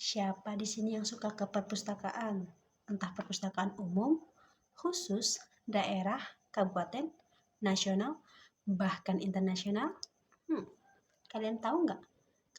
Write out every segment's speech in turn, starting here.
Siapa di sini yang suka ke perpustakaan? Entah perpustakaan umum, khusus, daerah, kabupaten, nasional, bahkan internasional? Kalian tahu nggak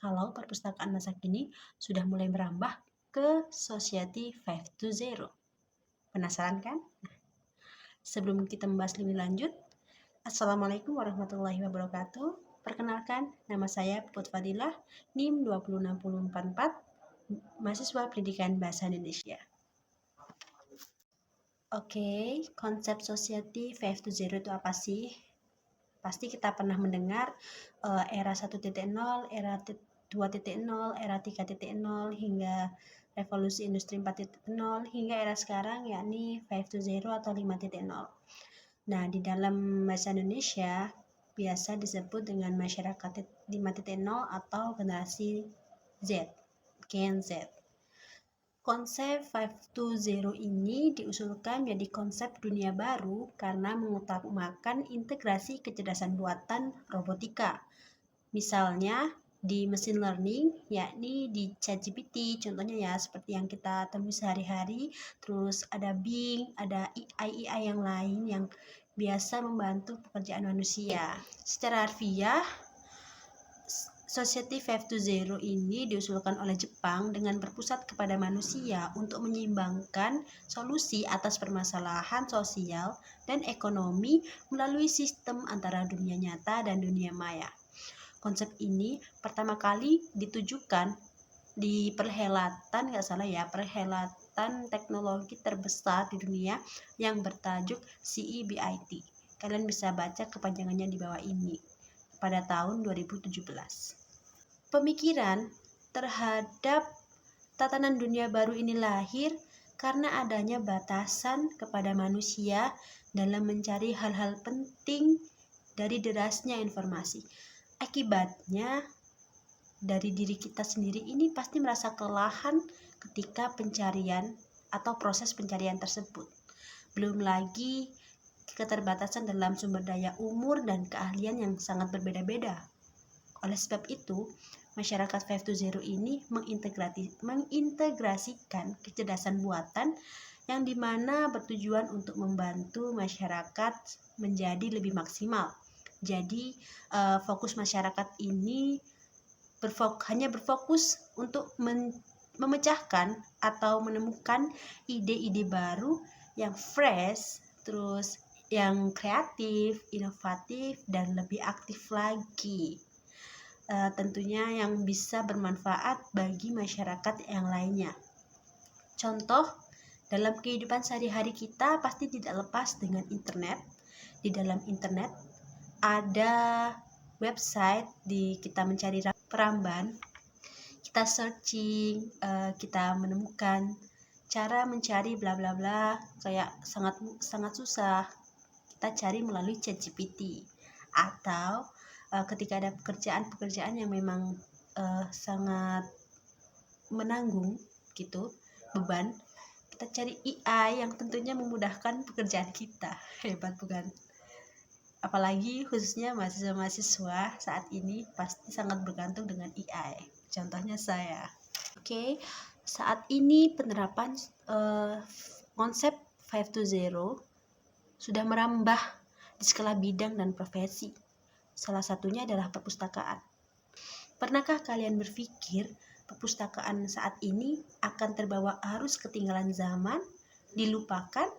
kalau perpustakaan masa kini sudah mulai merambah ke Society 520? Penasaran kan? Sebelum kita membahas lebih lanjut, Assalamualaikum warahmatullahi wabarakatuh. Perkenalkan, nama saya Puput Fadilah, NIM 20644, mahasiswa Pendidikan Bahasa Indonesia. Oke, konsep Society 520 itu apa sih? Pasti kita pernah mendengar era 1.0, era 2.0, era 3.0, hingga revolusi industri 4.0, hingga era sekarang yakni 5.0 atau 5.0. Nah, di dalam bahasa Indonesia biasa disebut dengan masyarakat 5.0 atau generasi Z, Gen Z. Konsep 520 ini diusulkan menjadi konsep dunia baru karena mengutamakan integrasi kecerdasan buatan robotika. Misalnya di mesin learning, yakni di ChatGPT, contohnya ya seperti yang kita temui sehari-hari. Terus ada Bing, ada AI yang lain yang biasa membantu pekerjaan manusia. Secara harfiah, Society 520 ini diusulkan oleh Jepang dengan berpusat kepada manusia untuk menyeimbangkan solusi atas permasalahan sosial dan ekonomi melalui sistem antara dunia nyata dan dunia maya. Konsep ini pertama kali ditujukan di perhelatan teknologi terbesar di dunia yang bertajuk CEBIT. Kalian bisa baca kepanjangannya di bawah ini pada tahun 2017. Pemikiran terhadap tatanan dunia baru ini lahir karena adanya batasan kepada manusia dalam mencari hal-hal penting dari derasnya informasi. Akibatnya, dari diri kita sendiri ini pasti merasa kelelahan ketika pencarian atau proses pencarian tersebut. Belum lagi keterbatasan dalam sumber daya umur dan keahlian yang sangat berbeda-beda. Oleh sebab itu, masyarakat 520 ini mengintegrasikan kecerdasan buatan yang dimana bertujuan untuk membantu masyarakat menjadi lebih maksimal. Jadi fokus masyarakat ini hanya berfokus untuk memecahkan atau menemukan ide-ide baru yang fresh, terus yang kreatif, inovatif, dan lebih aktif lagi. Tentunya yang bisa bermanfaat bagi masyarakat yang lainnya. Contoh, dalam kehidupan sehari-hari kita pasti tidak lepas dengan internet. Di dalam internet ada website, kita mencari peramban, kita searching, kita menemukan cara mencari bla bla bla kayak sangat susah. Kita cari melalui ChatGPT. Atau ketika ada pekerjaan yang memang sangat menanggung gitu beban, kita cari AI yang tentunya memudahkan pekerjaan kita. Hebat bukan? Apalagi khususnya mahasiswa-mahasiswa saat ini pasti sangat bergantung dengan AI. Contohnya saya. Oke, saat ini penerapan konsep 520 sudah merambah di segala bidang dan profesi. Salah satunya adalah perpustakaan. Pernahkah kalian berpikir perpustakaan saat ini akan terbawa arus ketinggalan zaman, dilupakan,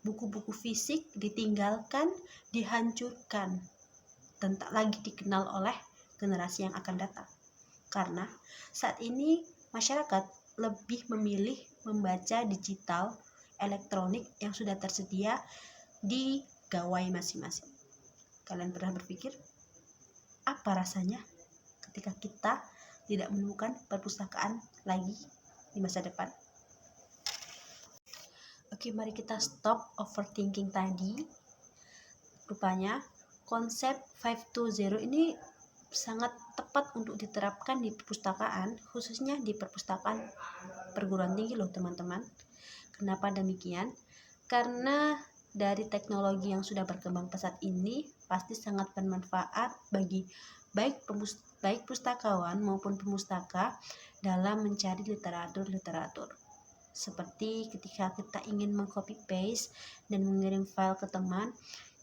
buku-buku fisik ditinggalkan, dihancurkan, dan tak lagi dikenal oleh generasi yang akan datang? Karena saat ini masyarakat lebih memilih membaca digital, elektronik yang sudah tersedia di gawai masing-masing. Kalian pernah berpikir apa rasanya ketika kita tidak menemukan perpustakaan lagi di masa depan? Oke, mari kita stop overthinking tadi. Rupanya konsep 520 ini sangat tepat untuk diterapkan di perpustakaan, khususnya di perpustakaan perguruan tinggi loh teman-teman. Kenapa demikian? Karena dari teknologi yang sudah berkembang pesat ini pasti sangat bermanfaat bagi baik pustakawan maupun pemustaka dalam mencari literatur. Seperti ketika kita ingin meng-copy paste dan mengirim file ke teman,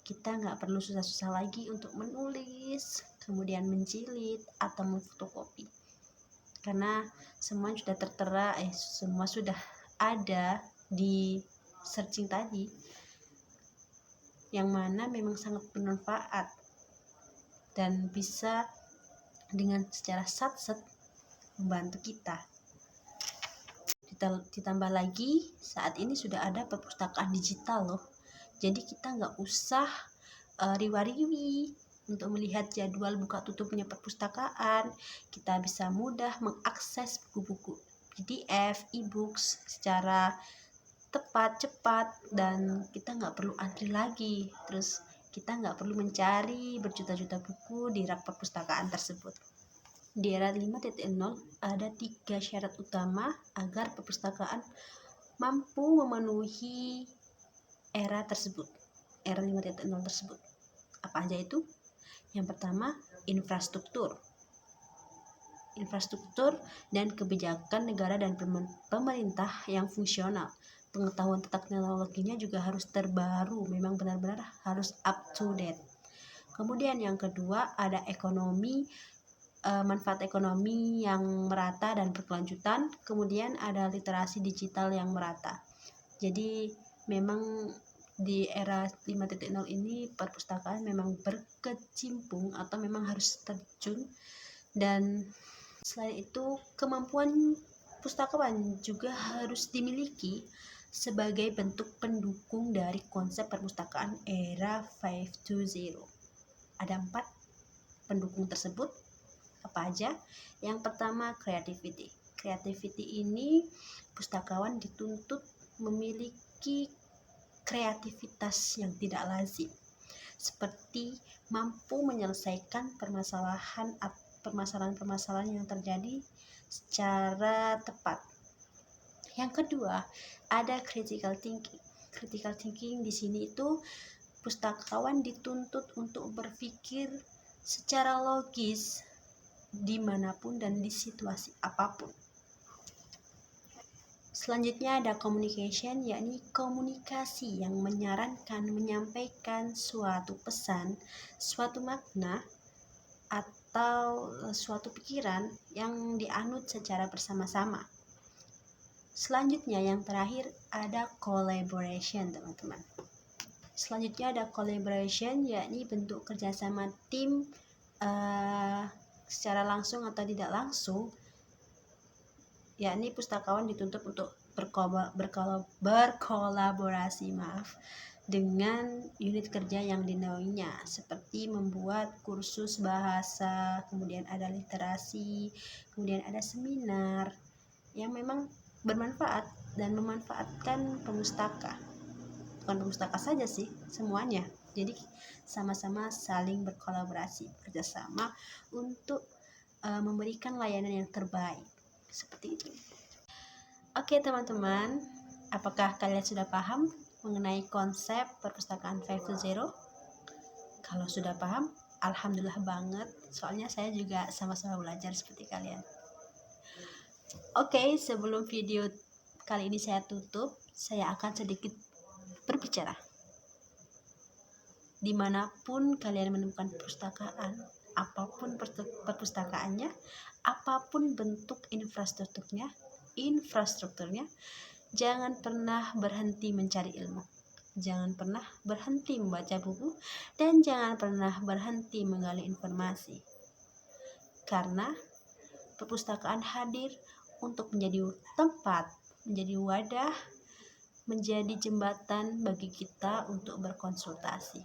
kita nggak perlu susah-susah lagi untuk menulis, kemudian menjilid atau memfotokopi. Karena semua sudah tertera, semua sudah ada di searching tadi, yang mana memang sangat bermanfaat dan bisa dengan secara sat-set membantu kita. Ditambah lagi saat ini sudah ada perpustakaan digital loh, jadi kita nggak usah riwa-riwi untuk melihat jadwal buka tutupnya perpustakaan. Kita bisa mudah mengakses buku-buku PDF, e-books secara tepat, cepat, dan kita nggak perlu antri lagi. Terus kita nggak perlu mencari berjuta-juta buku di rak perpustakaan tersebut. Di era 5.0 ada 3 syarat utama agar perpustakaan mampu memenuhi era 5.0 tersebut. Apa aja itu? Yang pertama, infrastruktur dan kebijakan negara dan pemerintah yang fungsional. Pengetahuan tentang teknologinya juga harus terbaru, memang benar-benar harus up to date. Kemudian yang kedua, ada manfaat ekonomi yang merata dan berkelanjutan. Kemudian ada literasi digital yang merata. Jadi memang di era 5.0 ini perpustakaan memang berkecimpung atau memang harus terjun. Dan selain itu, kemampuan pustakawan juga harus dimiliki sebagai bentuk pendukung dari konsep perpustakaan era 5.0. Ada 4 pendukung tersebut. Apa aja? Yang pertama, creativity ini pustakawan dituntut memiliki kreativitas yang tidak lazim, seperti mampu menyelesaikan permasalahan yang terjadi secara tepat. Yang kedua, ada critical thinking di sini itu pustakawan dituntut untuk berpikir secara logis dimanapun dan di situasi apapun. Selanjutnya ada communication, yakni komunikasi yang menyampaikan suatu pesan, suatu makna, atau suatu pikiran yang dianut secara bersama-sama. Selanjutnya yang terakhir ada collaboration, teman-teman. Selanjutnya ada collaboration, yakni bentuk kerjasama tim secara langsung atau tidak langsung, yakni pustakawan dituntut untuk berkolaborasi dengan unit kerja yang dinaunginya, seperti membuat kursus bahasa, kemudian ada literasi, kemudian ada seminar yang memang bermanfaat dan memanfaatkan pemustaka. Bukan pemustaka saja sih, semuanya. Jadi sama-sama saling berkolaborasi, kerjasama untuk memberikan layanan yang terbaik, seperti itu. Oke teman-teman, apakah kalian sudah paham mengenai konsep perpustakaan 5.0? Kalau sudah paham, alhamdulillah banget, soalnya saya juga sama-sama belajar seperti kalian. Oke, sebelum video kali ini saya tutup, saya akan sedikit berbicara. Dimanapun kalian menemukan perpustakaan, apapun perpustakaannya, apapun bentuk infrastrukturnya, jangan pernah berhenti mencari ilmu, jangan pernah berhenti membaca buku, dan jangan pernah berhenti menggali informasi. Karena perpustakaan hadir untuk menjadi tempat, menjadi wadah, menjadi jembatan bagi kita untuk berkonsultasi.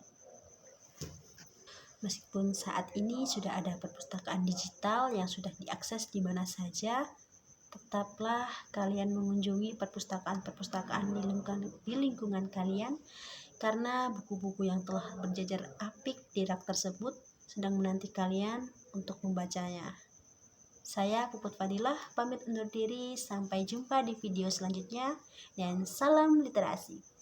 Meskipun saat ini sudah ada perpustakaan digital yang sudah diakses di mana saja, tetaplah kalian mengunjungi perpustakaan-perpustakaan di lingkungan kalian, karena buku-buku yang telah berjajar apik di rak tersebut sedang menanti kalian untuk membacanya. Saya Puput Fadilah pamit undur diri, sampai jumpa di video selanjutnya, dan salam literasi.